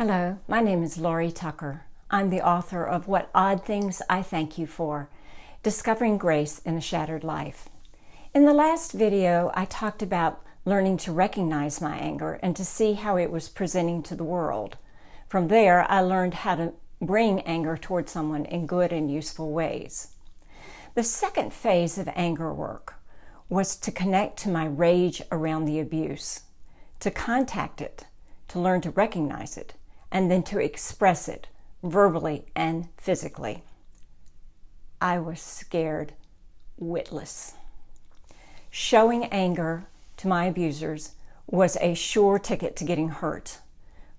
Hello, my name is Laurie Tucker. I'm the author of What Odd Things I Thank You For, Discovering Grace in a Shattered Life. In the last video, I talked about learning to recognize my anger and to see how it was presenting to the world. From there, I learned how to bring anger toward someone in good and useful ways. The second phase of anger work was to connect to my rage around the abuse, to contact it, to learn to recognize it, and then to express it verbally and physically. I was scared witless. Showing anger to my abusers was a sure ticket to getting hurt,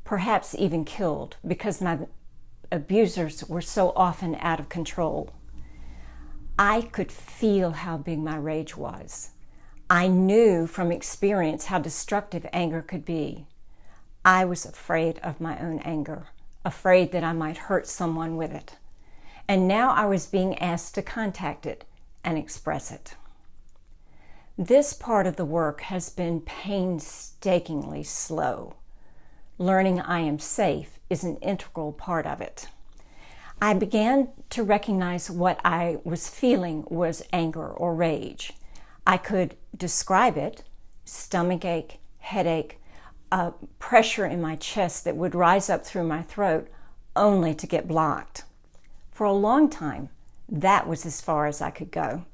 perhaps even killed, because my abusers were so often out of control. I could feel how big my rage was. I knew from experience how destructive anger could be. I was afraid of my own anger, afraid that I might hurt someone with it. And now I was being asked to contact it and express it. This part of the work has been painstakingly slow. Learning I am safe is an integral part of it. I began to recognize what I was feeling was anger or rage. I could describe it: stomachache, headache, pressure in my chest that would rise up through my throat only to get blocked. For a long time, that was as far as I could go.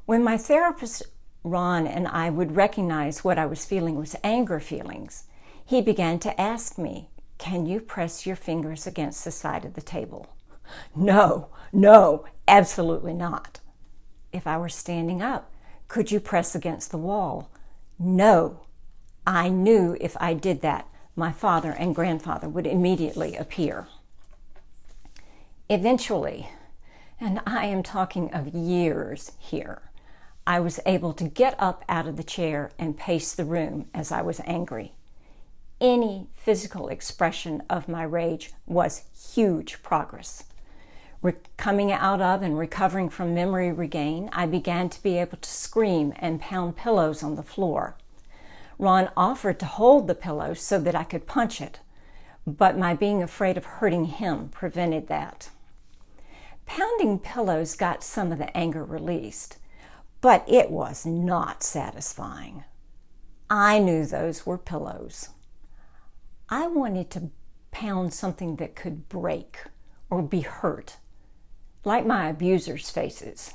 When my therapist, Ron, and I would recognize what I was feeling was anger feelings, he began to ask me, "Can you press your fingers against the side of the table?" No, absolutely not. If I were standing up, "Could you press against the wall?" No. I knew if I did that, my father and grandfather would immediately appear. Eventually, and I am talking of years here, I was able to get up out of the chair and pace the room as I was angry. Any physical expression of my rage was huge progress. Coming out of and recovering from memory regain, I began to be able to scream and pound pillows on the floor. Ron offered to hold the pillow so that I could punch it, but my being afraid of hurting him prevented that. Pounding pillows got some of the anger released, but it was not satisfying. I knew those were pillows. I wanted to pound something that could break or be hurt, like my abusers' faces.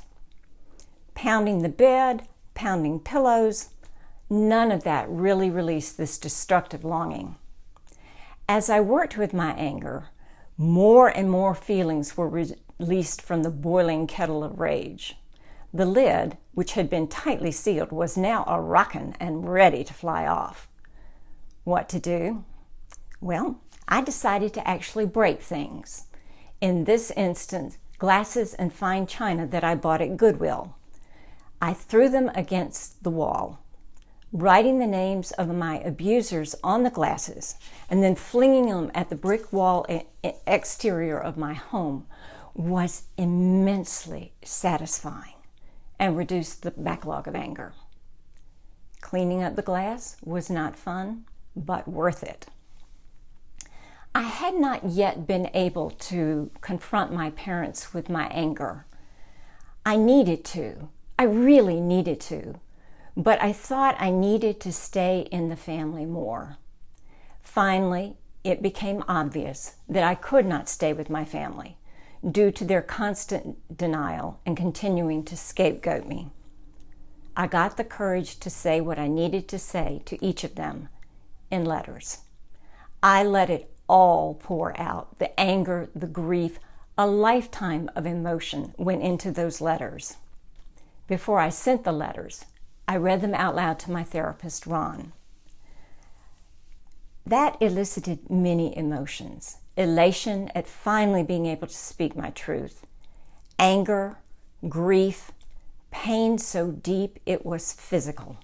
Pounding the bed, pounding pillows, none of that really released this destructive longing. As I worked with my anger, more and more feelings were released from the boiling kettle of rage. The lid, which had been tightly sealed, was now a-rockin' and ready to fly off. What to do? Well, I decided to actually break things. In this instance, glasses and fine china that I bought at Goodwill. I threw them against the wall, writing the names of my abusers on the glasses and then flinging them at the brick wall exterior of my home was immensely satisfying and reduced the backlog of anger. Cleaning up the glass was not fun, but worth it. I had not yet been able to confront my parents with my anger. I needed to. I really needed to. But I thought I needed to stay in the family more. Finally, it became obvious that I could not stay with my family due to their constant denial and continuing to scapegoat me. I got the courage to say what I needed to say to each of them in letters. I let it all pour out. The anger, the grief, a lifetime of emotion went into those letters. Before I sent the letters, I read them out loud to my therapist, Ron. That elicited many emotions. Elation at finally being able to speak my truth. Anger, grief, pain so deep it was physical.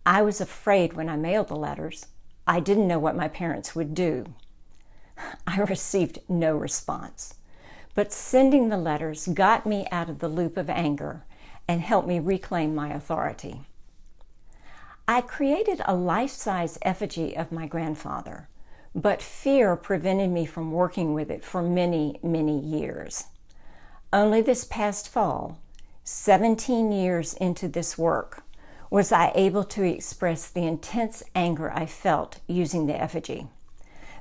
I was afraid when I mailed the letters. I didn't know what my parents would do. I received no response. But sending the letters got me out of the loop of anger and helped me reclaim my authority. I created a life-size effigy of my grandfather, but fear prevented me from working with it for many, many years. Only this past fall, 17 years into this work, was I able to express the intense anger I felt using the effigy.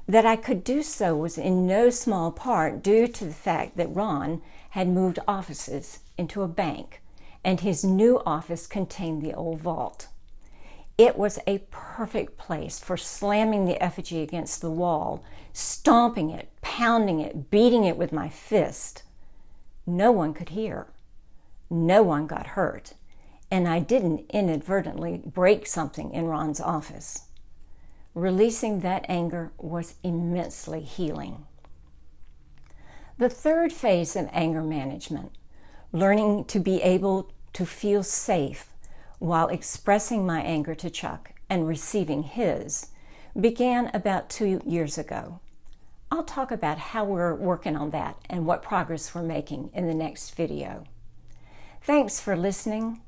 That I could do so was in no small part due to the fact that Ron had moved offices into a bank, and his new office contained the old vault. It was a perfect place for slamming the effigy against the wall, stomping it, pounding it, beating it with my fist. No one could hear. No one got hurt, and I didn't inadvertently break something in Ron's office. Releasing that anger was immensely healing. The third phase of anger management, learning to be able to feel safe while expressing my anger to Chuck and receiving his, began about 2 years ago. I'll talk about how we're working on that and what progress we're making in the next video. Thanks for listening.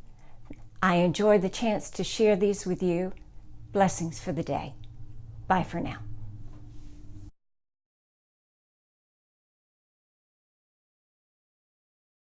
I enjoyed the chance to share these with you. Blessings for the day. Bye for now.